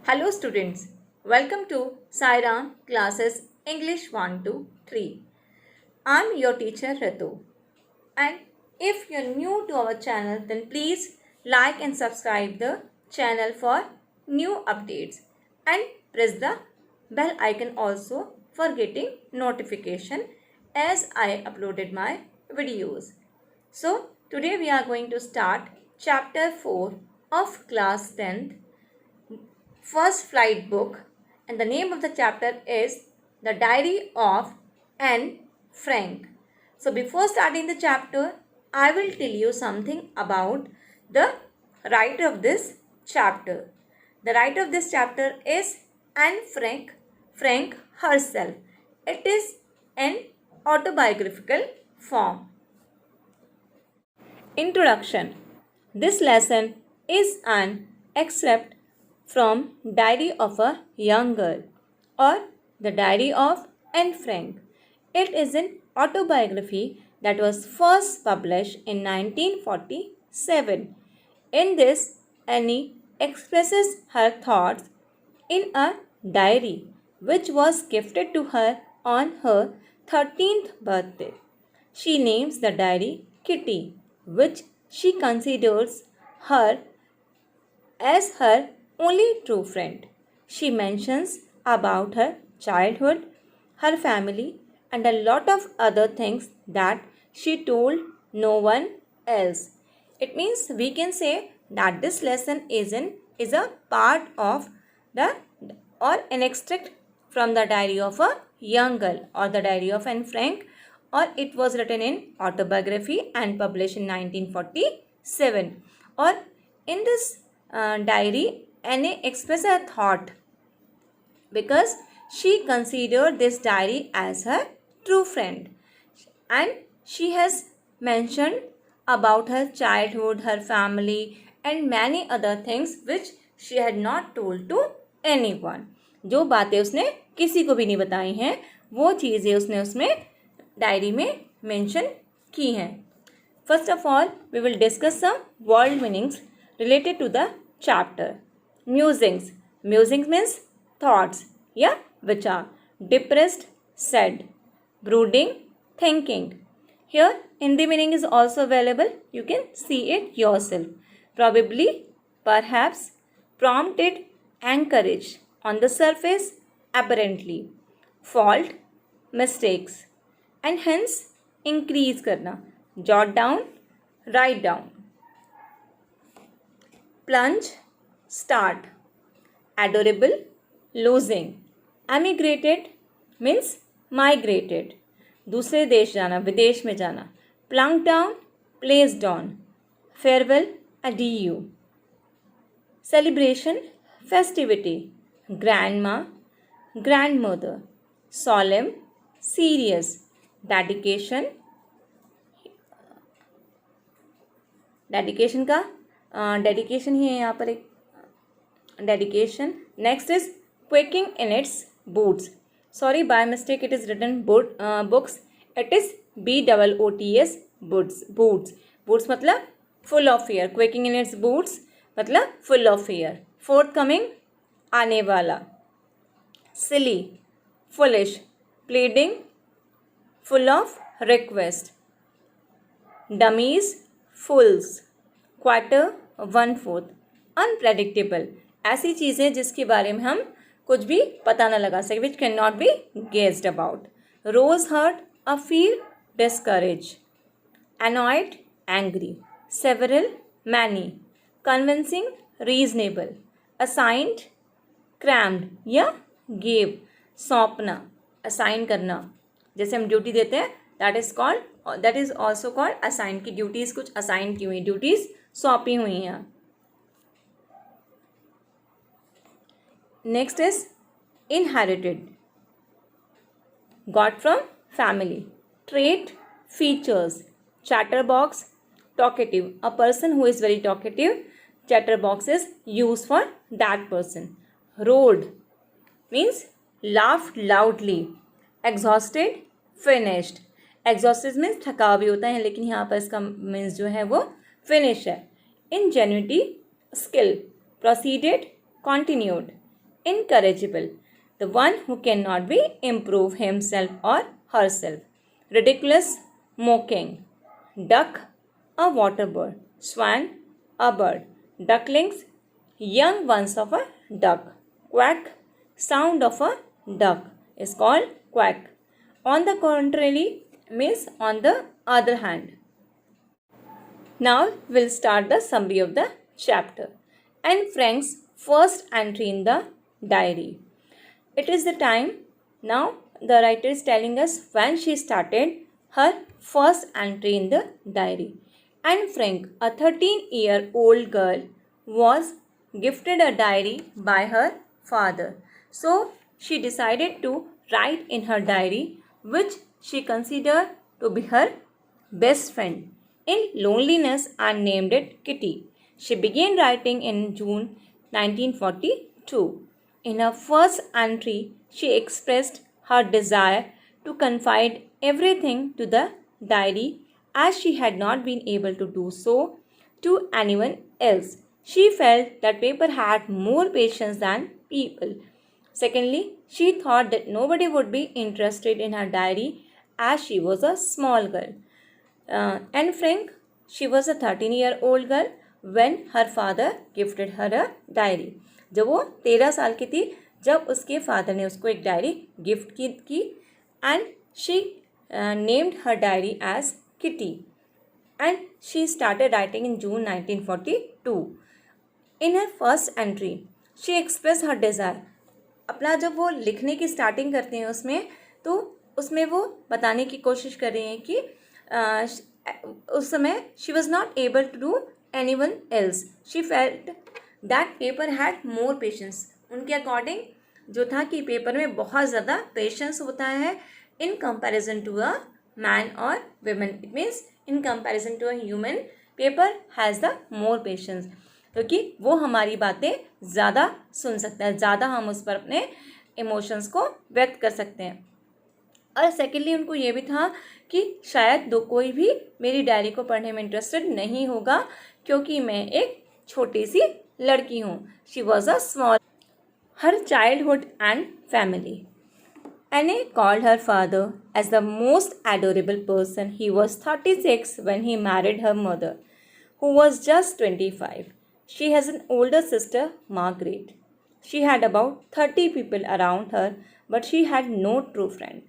Hello students, welcome to Sairam Classes English 1 to 3. I'm your teacher Ritu, and if you're new to our channel then please like and subscribe the channel for new updates and press the bell icon also for getting notification as I uploaded my videos. So today we are going to start chapter 4 of class 10th first flight book, and the name of the chapter is The Diary of Anne Frank. So before starting the chapter, I will tell you something about the writer of this chapter. The writer of this chapter is Anne Frank herself. It is an autobiographical form. Introduction. This lesson is an excerpt from Diary of a Young Girl or The Diary of Anne Frank. It is an autobiography that was first published in 1947. In this, Annie expresses her thoughts in a diary which was gifted to her on her 13th birthday. She names the diary Kitty, which she considers her as her only true friend. She mentions about her childhood, her family, and a lot of other things that she told no one else. It means we can say that this lesson is a part of the or an extract from the diary of a young girl or the diary of Anne Frank, or it was written in autobiography and published in 1947. Or in this diary, Anne expressed her thought because she considered this diary as her true friend, and she has mentioned about her childhood, her family, and many other things which she had not told to anyone. जो बातें उसने किसी को भी नहीं बताई हैं वो चीज़ें उसने उसमें डायरी में मेंशन की हैं. First of all, we will discuss some word meanings related to the chapter. Musings. Musings means thoughts, yeah, which are depressed, sad, brooding, thinking. Here, Hindi meaning is also available. You can see it yourself. Probably, perhaps, prompted, encouraged, on the surface, apparently, fault, mistakes, and hence increase करना, jot down, write down. Plunge, start. Adorable, losing. Emigrated means migrated. दूसरे देश जाना, विदेश में जाना. Plunk down, placed on. Farewell, adieu. Celebration, festivity. Grandma, grandmother. Solemn, serious. Dedication, dedication का dedication ही है यहाँ पर एक dedication. Next is quicking in its boots. Sorry, by mistake it is written books. It is BOOTS boots. Boots मतलब full of fear. Quicking in its boots मतलब full of fear. Forth coming, आने वाला. Silly, foolish. Pleading, full of request. Dummies, fools. Quarter, 1/4. Unpredictable. ऐसी चीज़ें जिसके बारे में हम कुछ भी पता न लगा सके, which cannot be guessed about. Rose hurt, a feel discouraged. Annoyed, angry. Several, many. Convincing, reasonable. Assigned, crammed या gave. सौंपना, assign करना. जैसे हम ड्यूटी देते हैं, that is also called assign. की ड्यूटीज कुछ असाइन की हुई, ड्यूटीज सौंपी हुई हैं. Next is inherited, got from family. Trait, features. Chatterbox, talkative. A person who is very talkative. Chatterbox is use for that person. Road means laughed loudly. Exhausted, finished. Exhausted means थका भी होता है, लेकिन यहाँ पर इसका मीन्स जो है वो फिनिश है. Ingenuity, skill. Proceeded, continued. incorrigible, the one who cannot be improve himself or herself. Ridiculous, mocking. Duck, a water bird. Swan, a bird. Ducklings, young ones of a duck. Quack, sound of a duck is called quack. On the contrary means on the other hand. Now we'll start the summary of the chapter. Anne Frank's first entry in the diary. It is the time now the writer is telling us when she started her first entry in the diary. Anne Frank, a 13-year-old girl, was gifted a diary by her father. So she decided to write in her diary, which she considered to be her best friend in loneliness, and named it Kitty. She began writing in June 1942. In her first entry, she expressed her desire to confide everything to the diary, as she had not been able to do so to anyone else. She felt that paper had more patience than people. Secondly, she thought that nobody would be interested in her diary as she was a small girl. Anne Frank, she was a 13-year-old girl when her father gifted her a diary. जब वो 13 साल की थी जब उसके father ने उसको एक डायरी गिफ्ट की and she named her diary as Kitty and she started writing in June 1942. In her first entry she express her desire. अपना जब वो लिखने की स्टार्टिंग करते हैं उसमें वो बताने की कोशिश कर रही हैं कि उस समय she was not able to do any one else. She felt that paper had more patience. उनके अकॉर्डिंग जो था कि पेपर में बहुत ज़्यादा पेशेंस होता है in comparison to a man और women. It means in comparison to a human paper has the more patience, क्योंकि वो हमारी बातें ज़्यादा सुन सकता है, ज़्यादा हम उस पर अपने इमोशंस को व्यक्त कर सकते हैं. और सेकेंडली उनको ये भी था कि शायद कोई भी मेरी डायरी को पढ़ने में इंटरेस्टेड नहीं होगा क्योंकि मैं एक छोटी सी लड़की हूँ. She was a small. Her childhood and family. Anne called her father as the most adorable person. He was 36 when he married her mother, who was just 25. She has an older sister, Margaret. She had about 30 people around her, but she had no true friend.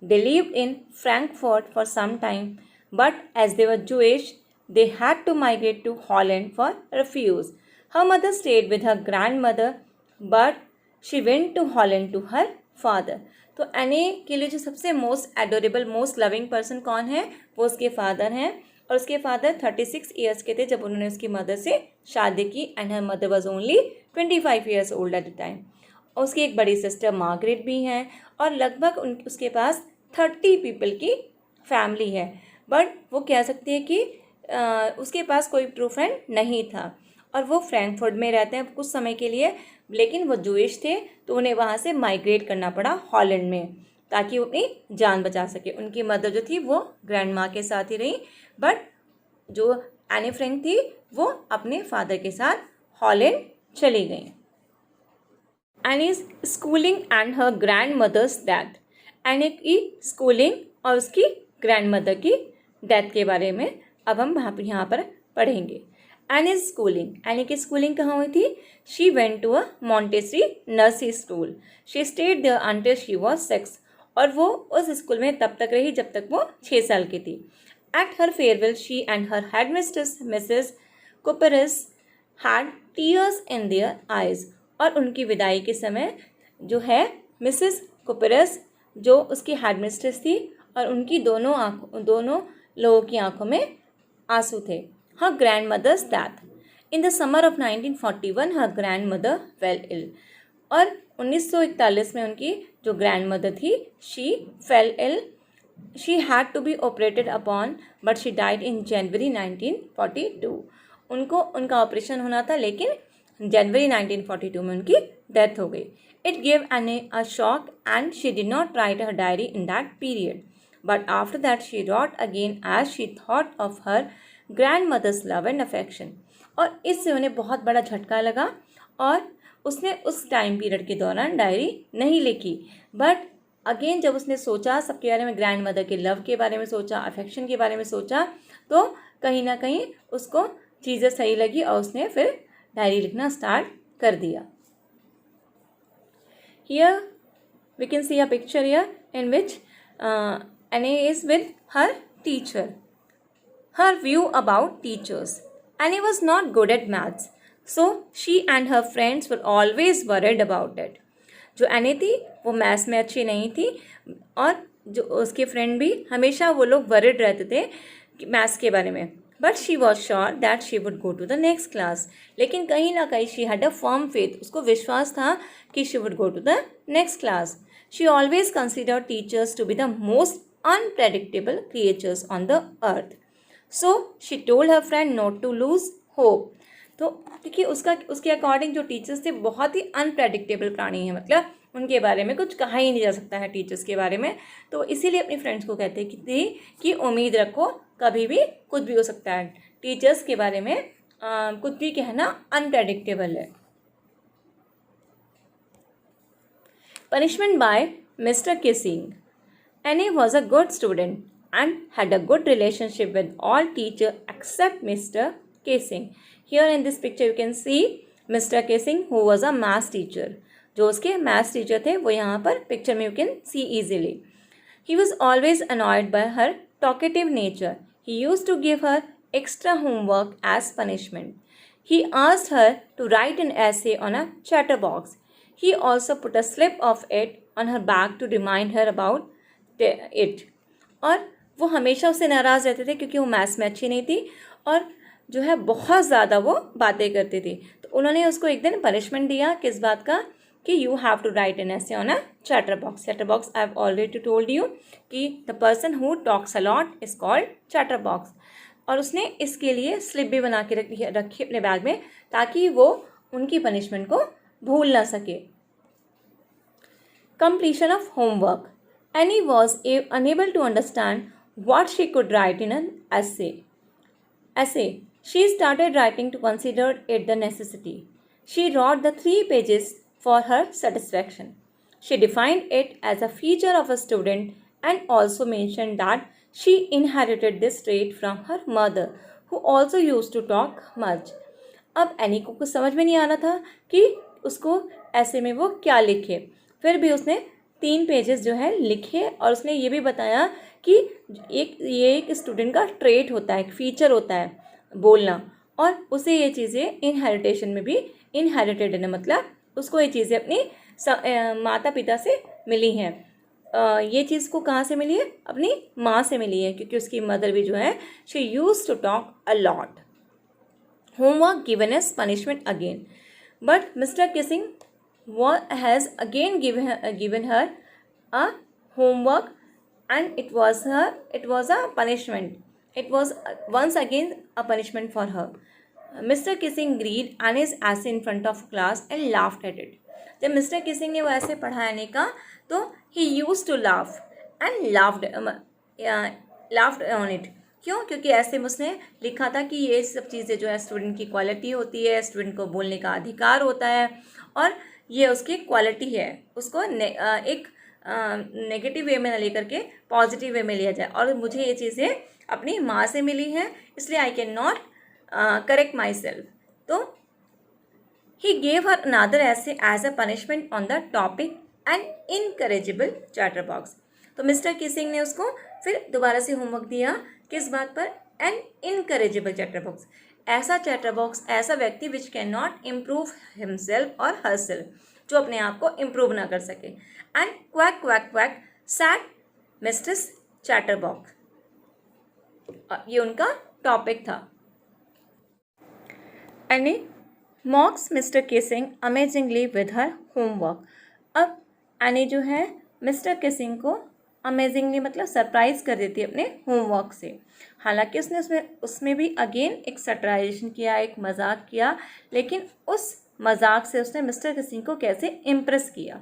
They lived in Frankfurt for some time, but as they were Jewish, they had to migrate to Holland for refuge. Her mother stayed with her grandmother, but she went to Holland to her father. तो एने के लिए जो सबसे most adorable most loving person कौन है, वो उसके फादर हैं. और उसके फादर 36 ईयर्स के थे जब उन्होंने उसकी मदर से शादी की and her mother was only 25 years old at the time. उसकी एक बड़ी सिस्टर मार्गरेट भी हैं और लगभग उसके पास 30 पीपल की फैमिली है. बट वो कह सकती है कि उसके पास कोई ट्रू फ्रेंड नहीं था और वो फ्रैंकफर्ट में रहते हैं कुछ समय के लिए, लेकिन वो जूइश थे तो उन्हें वहाँ से माइग्रेट करना पड़ा हॉलैंड में ताकि वो अपनी जान बचा सके. उनकी मदर जो थी वो ग्रैंड माँ के साथ ही रही, बट जो एनी फ्रैंक थी वो अपने फादर के साथ हॉलैंड चली गई. Annie's schooling and her grandmother's death. Annie की स्कूलिंग और उसकी ग्रैंड मदर की डेथ के बारे में अब हम यहाँ पर पढ़ेंगे. Annie's schooling. एनी की स्कूलिंग कहाँ हुई थी? She went to a Montessori nursery school. She stayed there until she was 6. और वो उस स्कूल में तब तक रही जब तक वो 6 साल की थी. At her farewell she and her headmistress Mrs Kupers had tears in their eyes. और उनकी विदाई के समय जो है मिसेस कुपरस जो उसकी हेडमिस्ट्रेस थी और उनकी दोनों लोगों की आंखों में आंसू थे. Her grandmother's death. In the summer of 1941, her grandmother fell ill. और 1941 में उनकी जो grandmother थी, she fell ill. She had to be operated upon, but she died in January 1942. उनका ऑपरेशन होना था लेकिन जनवरी 1942 में उनकी डेथ हो गई. It gave Anne a shock and she did not write her diary in that period. But after that she wrote again as she thought of her grandmother's love and affection. और इससे उन्हें बहुत बड़ा झटका लगा और उसने उस टाइम पीरियड के दौरान डायरी नहीं लिखी। बट अगेन जब उसने सोचा सबके बारे में, ग्रैंड मदर के लव के बारे में सोचा, अफेक्शन के बारे में सोचा, तो कहीं ना कहीं उसको चीज़ें सही लगी और उसने फिर डायरी लिखना स्टार्ट कर दिया। Here we can see a picture here in which Annie is with her teacher. Her view about teachers. Annie was not good at maths, so she and her friends were always worried about it. जो any थी वो maths में अच्छी नहीं थी और जो उसके फ्रेंड भी हमेशा वो लोग वरिड रहते थे मैथ्स के बारे में। But she was sure that she would go to the next class. लेकिन कहीं ना कहीं she had a firm faith, उसको विश्वास था कि she would go to the next class. She always consider teachers to be the most unpredictable creatures on the earth. So she told her friend not to lose hope. तो देखिए उसके according जो teachers थे बहुत ही unpredictable प्राणी हैं, मतलब उनके बारे में कुछ कहा ही नहीं जा सकता है टीचर्स के बारे में। तो इसीलिए अपनी फ्रेंड्स को कहते हैं कि उम्मीद रखो, कभी भी कुछ भी हो सकता है। टीचर्स के बारे में कुछ भी कहना अनप्रेडिक्टेबल है। Punishment by mister Keesing. Annie was a good student and had a good relationship with all teachers except Mr. Kissing. Here in this picture you can see Mr. Kissing who was a math teacher. जो उसके maths teacher थे वो यहाँ पर picture में you can see easily. He was always annoyed by her talkative nature. He used to give her extra homework as punishment. He asked her to write an essay on a chatterbox. He also put a slip of it on her back to remind her about it. और वो हमेशा उससे नाराज़ रहते थे क्योंकि वो maths में अच्छी नहीं थी और जो है बहुत ज़्यादा वो बातें करती थी। तो उन्होंने उसको एक दिन पनिशमेंट दिया, किस बात का, कि you have to write an essay on a chatterbox. Chatterbox I have already told you कि the person who talks a lot is called chatterbox. और उसने इसके लिए स्लिप भी बना के रखी अपने बैग में ताकि वो उनकी पनिशमेंट को भूल ना सके। Completion of homework. Annie was unable to understand what she could write in an essay. She started writing to consider it the necessity. She wrote the 3 pages for her satisfaction. She defined it as a feature of a student and also mentioned that she inherited this trait from her mother, who also used to talk much. अब any को कुछ समझ में नहीं आ रहा था कि उसको ऐसे में वो क्या लिखे। फिर भी उसने 3 पेजेस जो है लिखे और उसने ये भी बताया कि ये एक स्टूडेंट का ट्रेट होता है, एक फीचर होता है बोलना, और उसे ये चीज़ें इनहेरिटेशन में भी इनहेरिटेड है, मतलब उसको ये चीज़ें अपनी माता पिता से मिली हैं। ये चीज़ को कहाँ से मिली है? अपनी माँ से मिली है, क्योंकि उसकी मदर भी जो है she used to talk a lot. Homework given as punishment again, but mister Keesing has again given her a homework and it was a punishment. It was once again a punishment for her. Mr. Kissing read Annie's essay in front of class and laughed at it. जब mister Keesing ने वो ऐसे पढ़ाने का तो he used to laugh and laughed on it. क्यों? क्योंकि ऐसे में उसने लिखा था कि ये सब चीज़ें जो है स्टूडेंट की क्वालिटी होती है, स्टूडेंट को बोलने का अधिकार होता है और ये उसकी क्वालिटी है, उसको एक नेगेटिव वे में ना लेकर के पॉजिटिव वे में लिया जाए। और मुझे ये चीज़ें अपनी माँ से मिली हैं, इसलिए I can not correct myself. तो he gave her another essay as a punishment on the topic and incorrigible chatterbox. तो मिस्टर किसिंग ने उसको फिर दोबारा से होमवर्क दिया, किस बात पर? एन इनकरेजेबल चैटर बॉक्स, ऐसा चैटर बॉक्स, ऐसा व्यक्ति which can not improve himself और हरसेल्फ, जो अपने आप को इम्प्रूव ना कर सके। And quack quack quack said mistress chatterbox, ये उनका टॉपिक था। Annie mocks mister Keesing amazingly with her homework. अब एनी जो है मिस्टर किसिंग को अमेजिंगली मतलब सरप्राइज कर देती है अपने होमवर्क से। हालांकि उसने उसमें भी अगेन एक सटराइजेशन किया, एक मजाक किया, लेकिन उस मजाक से उसने मिस्टर किसिंग को कैसे इम्प्रेस किया।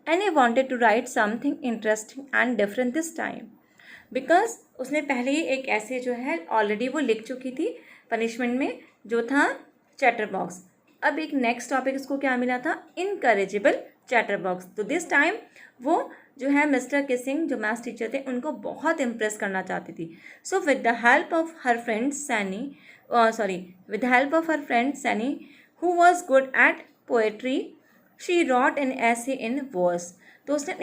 Annie wanted to write something interesting and different this time, because उसने पहले ही एक ऐसे जो है ऑलरेडी वो लिख चुकी थी पनिशमेंट में, जो था चैटर बॉक्स। अब एक नेक्स्ट टॉपिक इसको क्या मिला था, इनकरेजेबल चैटर बॉक्स। तो दिस टाइम वो जो है मिस्टर किसिंग जो मैथ्स टीचर थे उनको बहुत इम्प्रेस करना चाहती थी। So with the help of her friend Sanne, with the help of her friend Sanne who was good at poetry, she wrote an essay in verse. तो उसने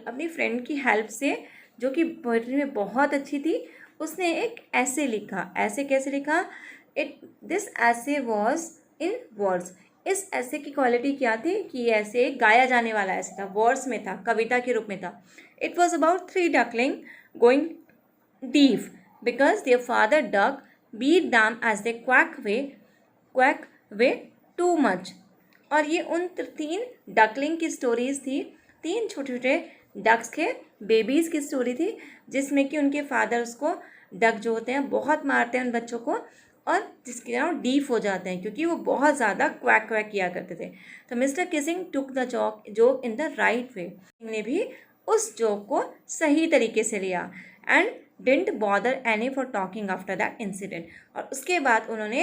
अपनी फ्रेंड की हेल्प से, जो कि पोएट्री में बहुत अच्छी थी, उसने एक ऐसे लिखा। ऐसे कैसे लिखा? दिस ऐसे वॉज इन वर्ड्स। इस ऐसे की क्वालिटी क्या थी कि ये ऐसे गाया जाने वाला ऐसे था, वर्ड्स में था, कविता के रूप में था। It was about 3 duckling going deep because their father duck beat them as they quack way too much. और ये उन 3 डकलिंग की स्टोरीज थी, 3 छोटे छोटे डक्स के बेबीज़ की स्टोरी थी, जिसमें कि उनके फादर उसको, डक जो होते हैं, बहुत मारते हैं उन बच्चों को, और जिसके नाम डीफ हो जाते हैं क्योंकि वो बहुत ज़्यादा क्वैक क्वैक किया करते थे। तो Mr kissing took the joke in the right way. ने भी उस जोक को सही तरीके से लिया and didn't bother any for talking after that incident. और उसके बाद उन्होंने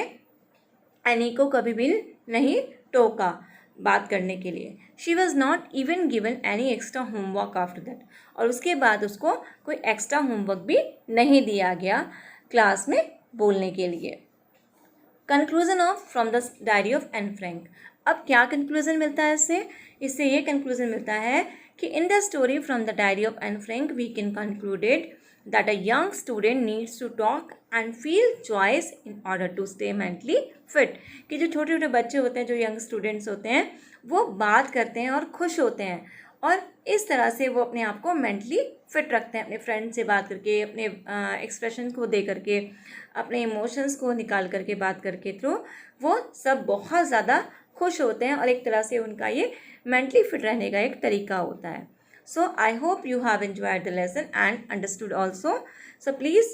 एनी को कभी भी नहीं टोका बात करने के लिए। She was not even given any extra homework after that. और उसके बाद उसको कोई एक्स्ट्रा होमवर्क भी नहीं दिया गया क्लास में बोलने के लिए। Conclusion of from the diary of Anne Frank. अब क्या कंक्लूजन मिलता है इससे ये कंक्लूजन मिलता है कि in the story from the diary of Anne Frank we can concluded that a young student needs to talk and feel joys in order to stay mentally fit। कि जो छोटे छोटे बच्चे होते हैं, जो यंग स्टूडेंट्स होते हैं, वो बात करते हैं और खुश होते हैं, और इस तरह से वो अपने आप को मेंटली फिट रखते हैं, अपने फ्रेंड से बात करके, अपने एक्सप्रेशन को दे करके, अपने इमोशंस को निकाल करके, बात करके थ्रू वो सब बहुत ज़्यादा खुश होते हैं, और एक तरह से उनका ये मेंटली फिट रहने का एक तरीका होता है। So I hope you have enjoyed the lesson and understood also. So please,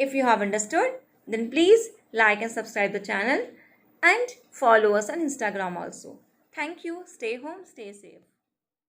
if you have understood, then please like and subscribe the channel and follow us on Instagram also. Thank you. Stay home, stay safe.